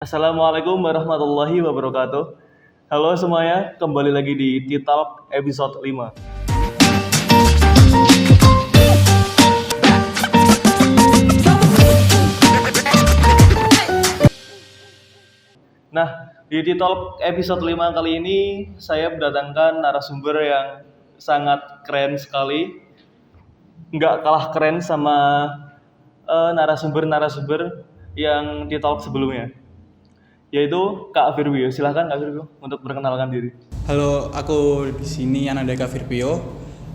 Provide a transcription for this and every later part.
Assalamualaikum warahmatullahi wabarakatuh. Halo semuanya, kembali lagi di T-Talk episode 5. Nah, di T-Talk episode 5 kali ini saya mendatangkan narasumber yang sangat keren sekali. Nggak kalah keren sama narasumber-narasumber yang T-Talk sebelumnya, yaitu Kak Firwio. Silahkan Kak Firwio untuk perkenalkan diri. Halo, aku di sini Anandaka Firpio.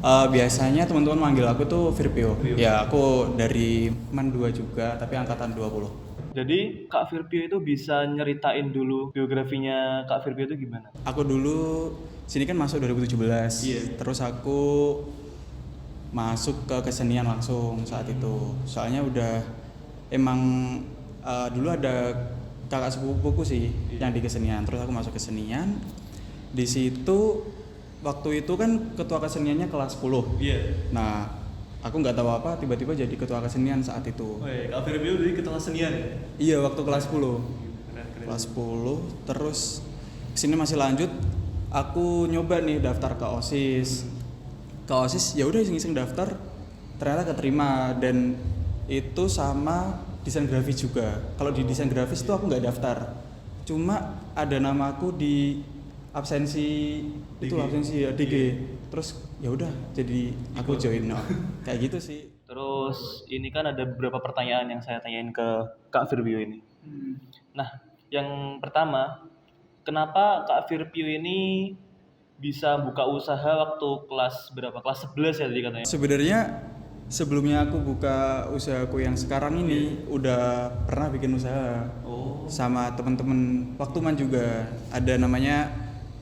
Biasanya teman-teman manggil aku tuh Firpio. Ya, aku dari Man 2 juga, tapi angkatan 20. Jadi Kak Firpio itu bisa nyeritain dulu biografinya Kak Firpio itu gimana? Aku dulu sini kan masuk 2017. Iya. Terus aku masuk ke kesenian langsung saat itu. Soalnya udah emang dulu ada kakak sepupuku sih yang di kesenian. Terus aku masuk kesenian. Di situ waktu itu kan ketua keseniannya kelas 10. Iya. Nah, aku nggak tahu apa tiba-tiba jadi ketua kesenian saat itu. Kak Firpio jadi ketua senian ya? Iya, waktu kelas 10. Keren. Kelas 10 terus kesini masih lanjut. Aku nyoba nih daftar ke OSIS. Ke OSIS ya udah iseng-iseng daftar. Ternyata keterima dan itu sama desain grafis juga. Kalau di desain grafis tuh aku nggak daftar. Cuma ada namaku di absensi itu absensi ya, DG. Terus ya udah jadi aku join. No. Kayak gitu sih. Terus ini kan ada beberapa pertanyaan yang saya tanyain ke Kak Firpio ini. Nah, yang pertama, kenapa Kak Firpio ini bisa buka usaha waktu kelas berapa? Kelas 11 ya tadi katanya? Sebenarnya sebelumnya aku buka usahaku yang sekarang ini udah pernah bikin usaha sama temen-temen waktu Man juga. Ada namanya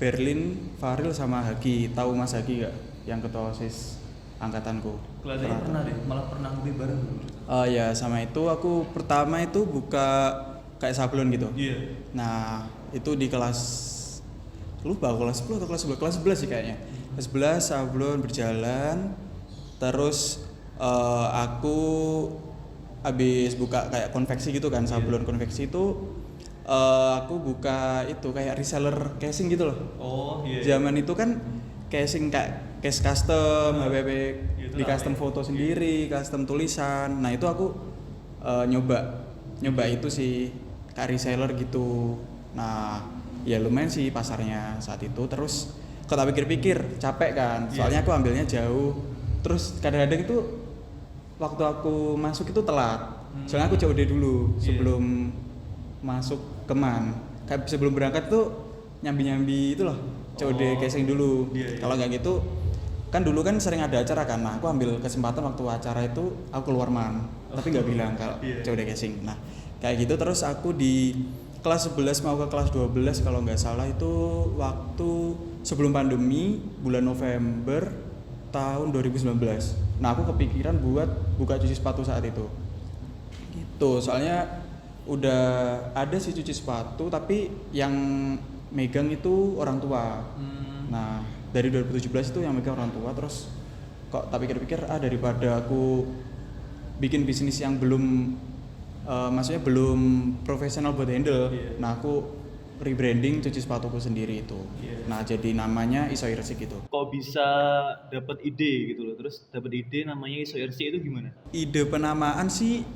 Berlin, Faril sama Haki. Tahu Mas Haki gak? Yang ketua OSIS angkatanku. Kelihatannya pernah deh, malah pernah ngopi bareng. Ya sama itu aku pertama itu buka kayak sablon gitu. Iya. Nah itu di kelas lupa kelas 10 atau kelas 11 sih kayaknya. Kelas 11 sablon berjalan. Terus aku habis buka kayak konveksi gitu kan, sablon konveksi itu aku buka itu kayak reseller casing gitu loh. Oh iya. Zaman itu kan casing kayak case custom, HPP Itu di custom namanya. foto sendiri, custom tulisan. Nah itu aku nyoba itu sih kayak reseller gitu. Nah ya lumayan sih pasarnya saat itu. Terus kalau tak pikir-pikir capek kan, soalnya aku ambilnya jauh. Terus kadang-kadang itu waktu aku masuk itu telat. Soalnya aku COD dulu sebelum masuk ke Man. Kayak sebelum berangkat tuh nyambi-nyambi itu loh. COD casing dulu. Kalau nggak gitu kan dulu kan sering ada acara kan. Nah, aku ambil kesempatan waktu acara itu aku keluar Man. Tapi nggak bilang kalau COD casing. Nah, kayak gitu terus aku di kelas 11 mau ke kelas 12 kalau nggak salah itu waktu sebelum pandemi bulan November tahun 2019. Nah, aku kepikiran buat buka cuci sepatu saat itu. Gitu, soalnya udah ada sih cuci sepatu tapi yang megang itu orang tua. Nah, dari 2017 itu yang megang orang tua. Terus kok tak pikir-pikir daripada aku bikin bisnis yang belum maksudnya belum profesional buat handle. Nah, aku rebranding cuci sepatuku sendiri itu. Nah, jadi namanya Isoy Resik gitu. Kok bisa dapat ide gitu loh? Terus dapat ide namanya ISORC itu gimana? Ide penamaan sih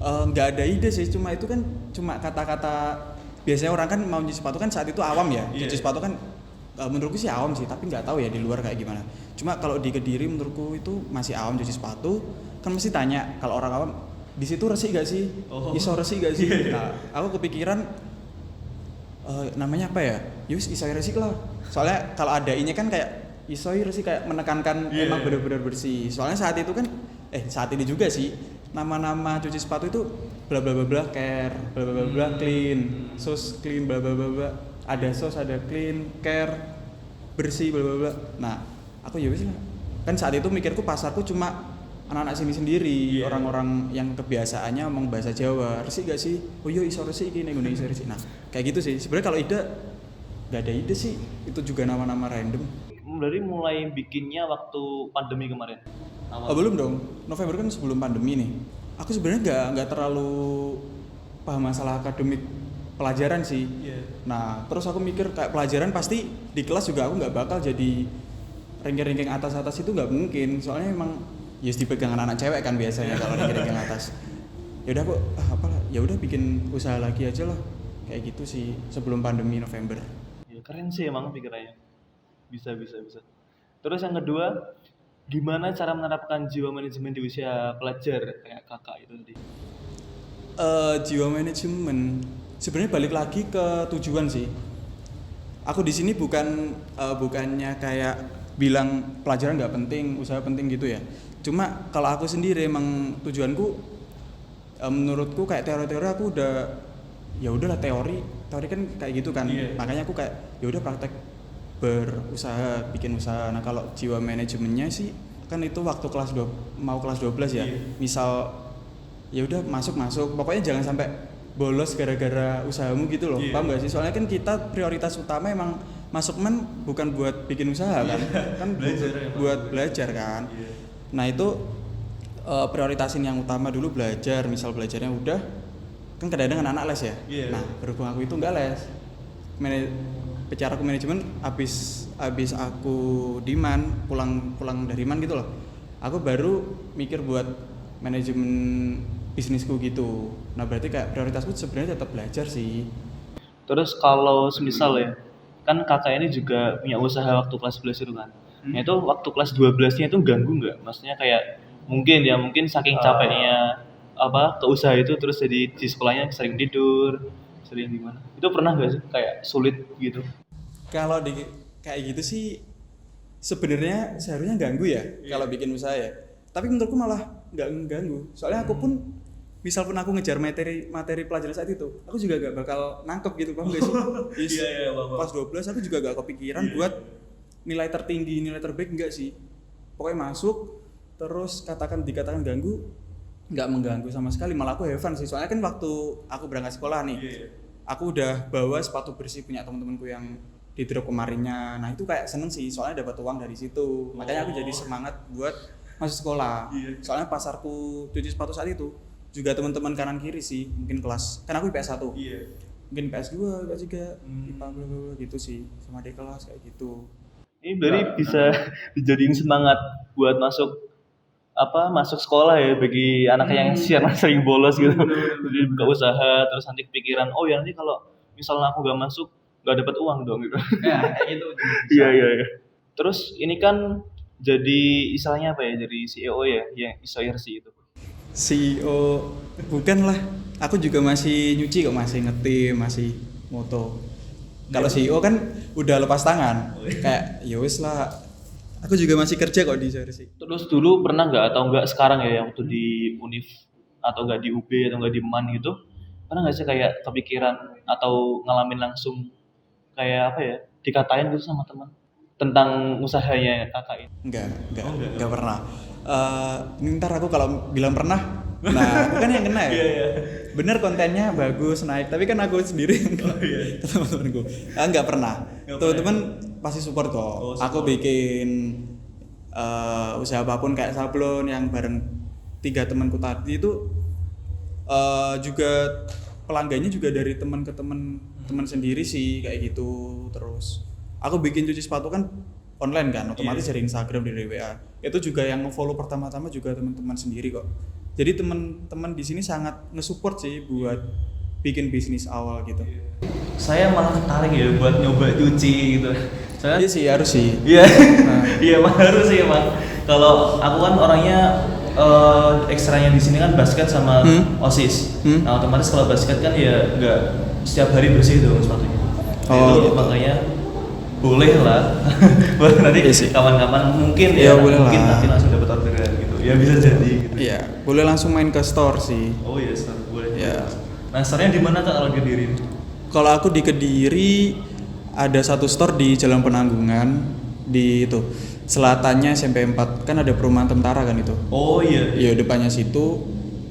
nggak ada ide sih, cuma itu kan cuma kata-kata. Biasanya orang kan mau cuci sepatu kan saat itu awam ya. Cuci sepatu kan menurutku sih awam sih, tapi nggak tahu ya di luar kayak gimana. Cuma kalau di Kediri menurutku itu masih awam cuci sepatu. Kan mesti tanya kalau orang awam di situ resik gak sih? Iso resik gak sih? Nah, aku kepikiran namanya apa ya? Yus Isoy Resik lah. Soalnya kalau ada ini kan kayak Isoy Resik kayak menekankan emang benar-benar bersih. Soalnya saat itu kan saat ini juga sih nama-nama cuci sepatu itu bla bla bla bla care, bla bla bla bla clean, sos clean bla bla bla bla. Ada sos, ada clean, care, bersih bla bla bla. Nah, aku ya wis lah. Kan saat itu mikirku pasarku cuma anak-anak sini sendiri, orang-orang yang kebiasaannya ngomong bahasa Jawa. Resik gak sih? Oh iya iso resik iki ning Indonesia resik. Nah, kayak gitu sih. Sebenarnya kalau ide enggak ada ide sih. Itu juga nama-nama random. Dari mulai bikinnya waktu pandemi kemarin. Belum dong. November kan sebelum pandemi nih. Aku sebenarnya nggak terlalu paham masalah akademik pelajaran sih. Nah terus aku mikir kayak pelajaran pasti di kelas juga aku nggak bakal jadi ranking atas itu nggak mungkin, soalnya emang ya dipegang anak cewek kan biasanya kalau ranking atas. Ya udah aku ya udah bikin usaha lagi aja lah kayak gitu sih sebelum pandemi November. Ya keren sih emang pikirannya. Bisa. Terus yang kedua, gimana cara menerapkan jiwa manajemen di usia pelajar kayak kakak itu tadi? Jiwa manajemen sebenarnya balik lagi ke tujuan sih. Aku di sini bukannya kayak bilang pelajaran nggak penting, usaha penting gitu ya. Cuma kalau aku sendiri emang tujuanku, menurutku kayak teori-teori aku ya udahlah teori kan kayak gitu kan. Makanya aku kayak ya udah praktek berusaha bikin usaha. Nah kalau jiwa manajemennya sih kan itu waktu mau kelas 12 ya. Misal ya udah masuk pokoknya jangan sampai bolos gara-gara usahamu gitu loh. Paham gak sih? Soalnya kan kita prioritas utama emang masuk bukan buat bikin usaha kan buat belajar kan. Nah itu prioritasin yang utama dulu belajar. Misal belajarnya udah kan kadang-kadang anak les ya. Nah berhubung aku itu nggak les, cara aku manajemen abis aku di MAN pulang dari MAN gitu loh, aku baru mikir buat manajemen bisnisku gitu. Nah berarti kayak prioritasku sebenarnya tetap belajar sih. Terus kalau semisal ya, kan kakak ini juga punya usaha waktu kelas 11 itu kan. Nah itu waktu kelas 12-nya itu ganggu nggak? Maksudnya kayak mungkin saking capeknya ke usaha itu terus jadi di sekolahnya sering tidur, sering gimana? Itu pernah nggak sih kayak sulit gitu? Kalau kayak gitu sih sebenarnya seharusnya ganggu ya kalau bikin usaha ya. Tapi menurutku malah nggak ganggu. Soalnya aku pun misal pun aku ngejar materi pelajaran saat itu, aku juga gak bakal nangkep gitu, paham gak sih? Pas 12 aku juga gak kepikiran buat nilai tertinggi, nilai terbaik enggak sih. Pokoknya masuk, terus dikatakan ganggu, nggak mengganggu sama sekali, malah aku have fun sih. Soalnya kan waktu aku berangkat sekolah nih, aku udah bawa sepatu bersih punya teman-temanku yang di drop kemarinnya. Nah itu kayak seneng sih, soalnya dapat uang dari situ. Makanya aku jadi semangat buat masuk sekolah. Soalnya pas aku cuci sepatu saat itu juga teman-teman kanan kiri sih, mungkin kelas, kan aku IPS 1, mungkin IPS 2, IPS 3, IPA gitu sih, sama di kelas kayak gitu. Ini berarti bisa dijadiin semangat buat masuk sekolah ya bagi anak yang sering bolos gitu. Jadi buka usaha terus nanti kepikiran, oh ya nanti kalau misalnya aku gak masuk gak dapat uang dong gitu. Ya gitu. Iya. Terus ini kan jadi istilahnya apa ya, jadi CEO ya, yang ISOIRSI itu. CEO bukan lah, aku juga masih nyuci kok, masih ngetim, masih moto. Kalau CEO kan udah lepas tangan, kayak ya wis lah. Aku juga masih kerja kok di ISOIRSI. Terus dulu pernah nggak atau nggak sekarang ya, yang waktu di Univ atau nggak di UB atau nggak di MAN gitu, pernah nggak sih kayak kepikiran atau ngalamin langsung kayak apa ya, dikatain gitu sama teman tentang usahanya kakak ini? Enggak pernah. Ntar aku kalau bilang pernah, nah aku kan yang kena ya. Bener kontennya bagus naik, tapi kan aku sendiri yang kena. Teman-temanku nggak pernah. Teman-teman pasti support kok. Aku bikin usaha apapun kayak sablon yang bareng 3 temanku tadi itu juga pelanggannya juga dari teman ke teman sendiri sih kayak gitu. Terus aku bikin cuci sepatu kan online kan, otomatis dari Instagram, dari WA. Itu juga yang nge-follow pertama-tama juga teman-teman sendiri kok. Jadi teman-teman di sini sangat nge-support sih buat bikin bisnis awal gitu. Saya malah tertarik ya buat nyoba cuci gitu. Iya sih, harus sih. Iya. Iya, harus sih emang. Kalau aku kan orangnya ekstranya di sini kan basket sama OSIS. Nah, otomatis kalau basket kan ya nggak setiap hari bersih dong sepatunya. Itu gitu. Makanya boleh lah buat nanti kawan-kawan mungkin mungkin nanti langsung dapat orderan gitu ya, bisa jadi gitu. Iya, boleh langsung main ke store sih. Oh iya, store boleh ya. Nah, store-nya di mana Kak kalau di Kediri? Kalau aku di Kediri ada satu store di Jalan Penanggungan, di itu selatannya SMP 4 kan ada perumahan tentara kan itu. Oh iya. Iya, depannya situ.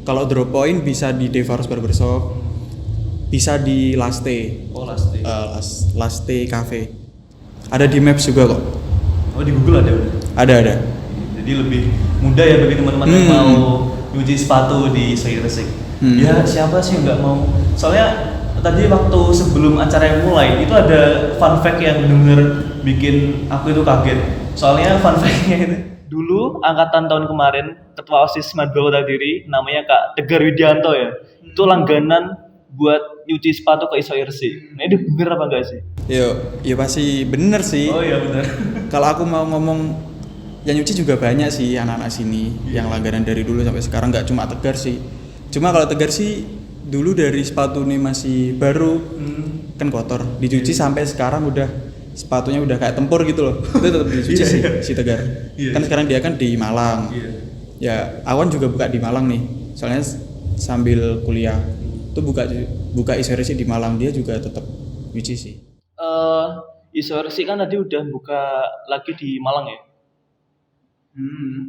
Kalau drop point bisa di Devarus Barbershop, bisa di Laste. Oh, Laste. Laste Cafe. Ada di Maps juga kok. Oh, di Google ada? Ada. Jadi lebih mudah ya bagi teman-teman yang mau nyuci sepatu di ISOIRSI. Ya siapa sih yang nggak mau? Soalnya tadi waktu sebelum acara yang mulai itu ada fun fact yang bener-bener bikin aku itu kaget. Soalnya fun fact-nya itu dulu angkatan tahun kemarin ketua OSIS Madura Kota Diri namanya Kak Tegar Widianto ya. Itu langganan buat nyuci sepatu ke ISOIRC. Nah ini bener apa enggak sih? Ya pasti bener sih. Oh iya bener. Kalau aku mau ngomong yang nyuci juga banyak sih anak-anak sini yang langganan dari dulu sampai sekarang, nggak cuma Tegar sih. Cuma kalau Tegar sih dulu dari sepatu ini masih baru kan kotor, dicuci sampai sekarang udah sepatunya udah kayak tempur gitu loh. Itu tetap dicuci sih si Tegar. Kan sekarang dia kan di Malang. Ya, Awan juga buka di Malang nih. Soalnya sambil kuliah tuh buka ISOIRC di Malang, dia juga tetap nyuci sih. ISOIRC kan tadi udah buka lagi di Malang ya.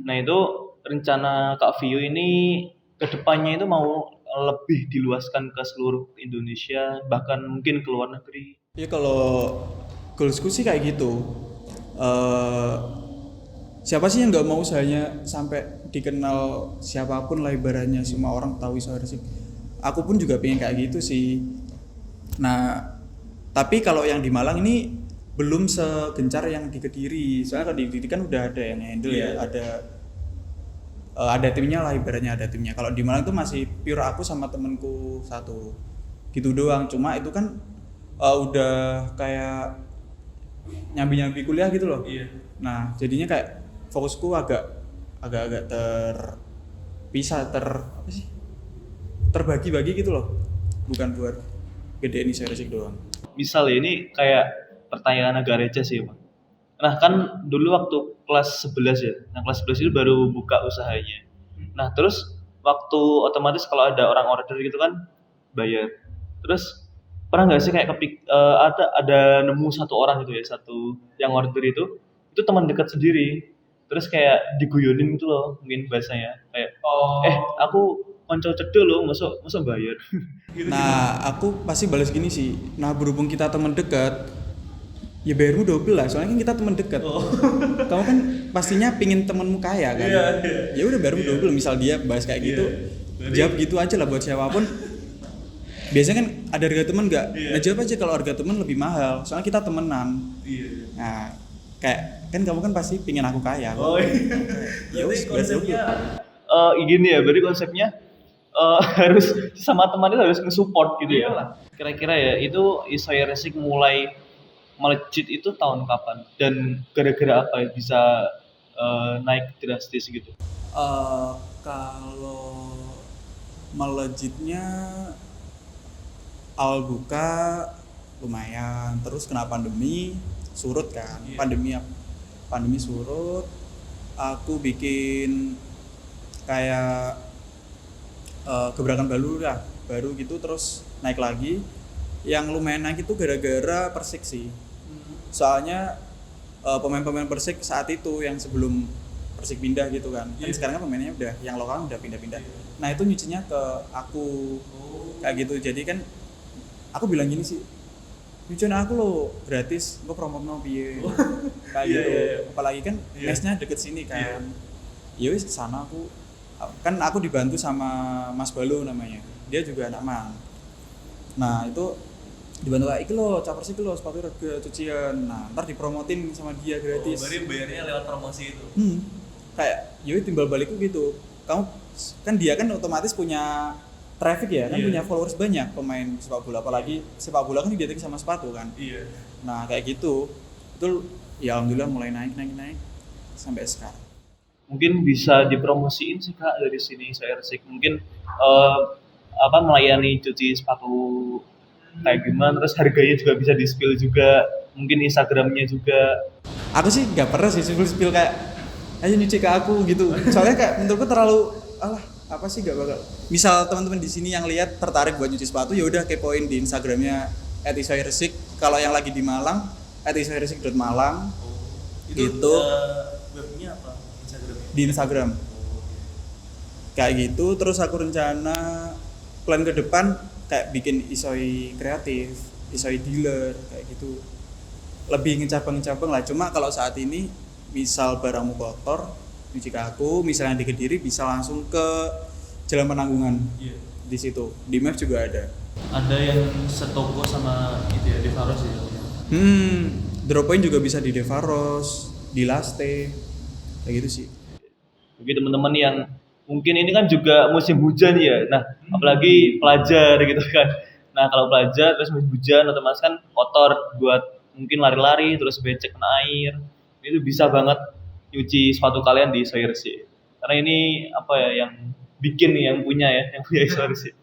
Nah itu rencana Kak Vio ini kedepannya itu mau lebih diluaskan ke seluruh Indonesia, bahkan mungkin ke luar negeri. Ya kalau goalsku sih kayak gitu. Siapa sih yang nggak mau usahanya sampai dikenal siapapun lah ibaratnya, semua orang tahu ISOIRC. Aku pun juga pengen kayak gitu sih. Nah, tapi kalau yang di Malang ini belum segencar yang di Kediri. Soalnya kalau di Kediri kan udah ada yang handle ya, ada timnya lah ibaratnya, ada timnya. Kalau di Malang itu masih pure aku sama temenku satu gitu doang. Cuma itu kan udah kayak nyambi kuliah gitu loh. Nah jadinya kayak fokusku agak terpisah, terbagi-bagi gitu loh, bukan buat gedein ISOIRC doang. Misal ya, ini kayak pertanyaan agak receh sih Bang. Nah kan dulu waktu kelas 11 ya, nah kelas 11 itu baru buka usahanya. Nah terus waktu otomatis kalau ada orang order gitu kan bayar. Terus pernah nggak sih kayak ada nemu satu orang gitu ya, satu yang order itu teman dekat sendiri. Terus kayak diguyonin gitu loh, mungkin bahasanya kayak aku konco cedek loh, masuk bayar. Gitu. Nah aku pasti balas gini sih. Nah berhubung kita teman dekat, ya bayarmu 12 lah, soalnya kan kita teman dekat. Kamu kan pastinya pingin temenmu kaya kan. Ya udah bayarmu 12. Misal dia bahas kayak gitu, jawab gitu aja lah buat siapapun. Biasanya kan ada harga teman nggak? Nah jawab aja kalau harga teman lebih mahal, soalnya kita temenan. Nah kayak kan kamu kan pasti pingin aku kaya. Ya berarti konsepnya gini ya, berarti konsepnya harus sama teman itu harus nge-support gitu ya. Kira-kira ya itu ISOIRC mulai melejit itu tahun kapan dan gara-gara apa ya bisa naik drastis gitu? Kalau melejitnya awal buka lumayan, terus kena pandemi surut kan. Pandemi surut, aku bikin kayak gebrakan baru gitu, terus naik lagi. Yang lumayan naik itu gara-gara Persik sih. Soalnya pemain-pemain Persik saat itu yang sebelum Persik pindah gitu kan. Kan sekarang kan pemainnya udah yang lokal udah pindah-pindah. Nah, itu nyucinya ke aku. Kayak gitu. Jadi kan aku bilang gini sih, nyuciin aku lo gratis, gue promote mau piye. Kayak gitu. Apalagi kan mesnya deket sini kan. Ya wis sana aku dibantu sama Mas Balo namanya. Dia juga anak Mang. Nah, itu dibantu kayak iki lo, capers iki lo, sepatu harga cucian. Nah, ntar dipromotin sama dia gratis. Berarti bayarnya lewat promosi itu. Kayak yoi timbal balikku gitu. Kamu kan dia kan otomatis punya traffic ya, kan punya followers banyak pemain sepak bola, apalagi sepak bola kan identik sama sepatu kan. Nah, kayak gitu. Itu ya alhamdulillah mulai naik sampai sekarang. Mungkin bisa dipromosiin sih Kak dari sini ISOIRC. Mungkin melayani cuci sepatu kayak gimana, terus harganya juga bisa di-spill juga, mungkin Instagramnya juga. Aku sih nggak pernah sih spill kayak ayo nyuci ke aku gitu, soalnya kayak menurutku terlalu apa sih, nggak bakal. Misal teman-teman di sini yang lihat tertarik buat nyuci sepatu, ya udah kepoin di Instagramnya @ISOIRC. Kalau yang lagi di Malang @ISOIRC.malang. Gitu. Webnya apa? Instagramnya? Di Instagram. Kayak gitu. Terus aku rencana plan ke depan kayak bikin ISOI kreatif, ISOI dealer kayak gitu. Lebih ngecabang-cabang lah. Cuma kalau saat ini misal barangmu kotor, nyuci ke aku. Misalnya di Kediri bisa langsung ke Jalan Penanggungan. Di di situ. Di Map juga ada. Ada yang setoko sama itu ya, Devaros ya. Drop point juga bisa di Devaros, di Laste, kayak gitu sih. Bagi teman-teman yang mungkin ini kan juga musim hujan ya. Nah, apalagi pelajar gitu kan. Nah, kalau pelajar terus musim hujan otomatis kan kotor buat mungkin lari-lari terus becek kena air. Itu bisa banget nyuci sepatu kalian di Soirsi. Karena ini apa ya yang bikin nih yang punya Soirsi.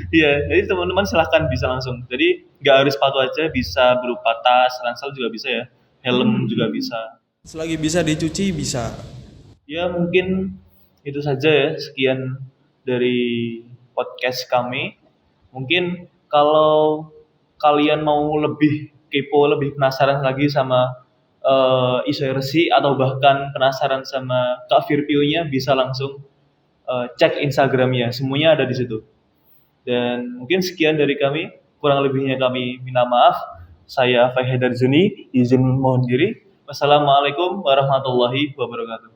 Iya, jadi teman-teman silahkan bisa langsung. Jadi nggak harus sepatu aja, bisa berupa tas, ransel juga bisa ya, helm juga bisa. Selagi bisa dicuci bisa. Ya mungkin itu saja ya, sekian dari podcast kami. Mungkin kalau kalian mau lebih kepo, lebih penasaran lagi sama isu RC atau bahkan penasaran sama Kak Virpio-nya bisa langsung cek Instagramnya, semuanya ada di situ. Dan mungkin sekian dari kami, kurang lebihnya kami minta maaf. Saya Fahyadar Zuni, izin mohon diri. Wassalamualaikum warahmatullahi wabarakatuh.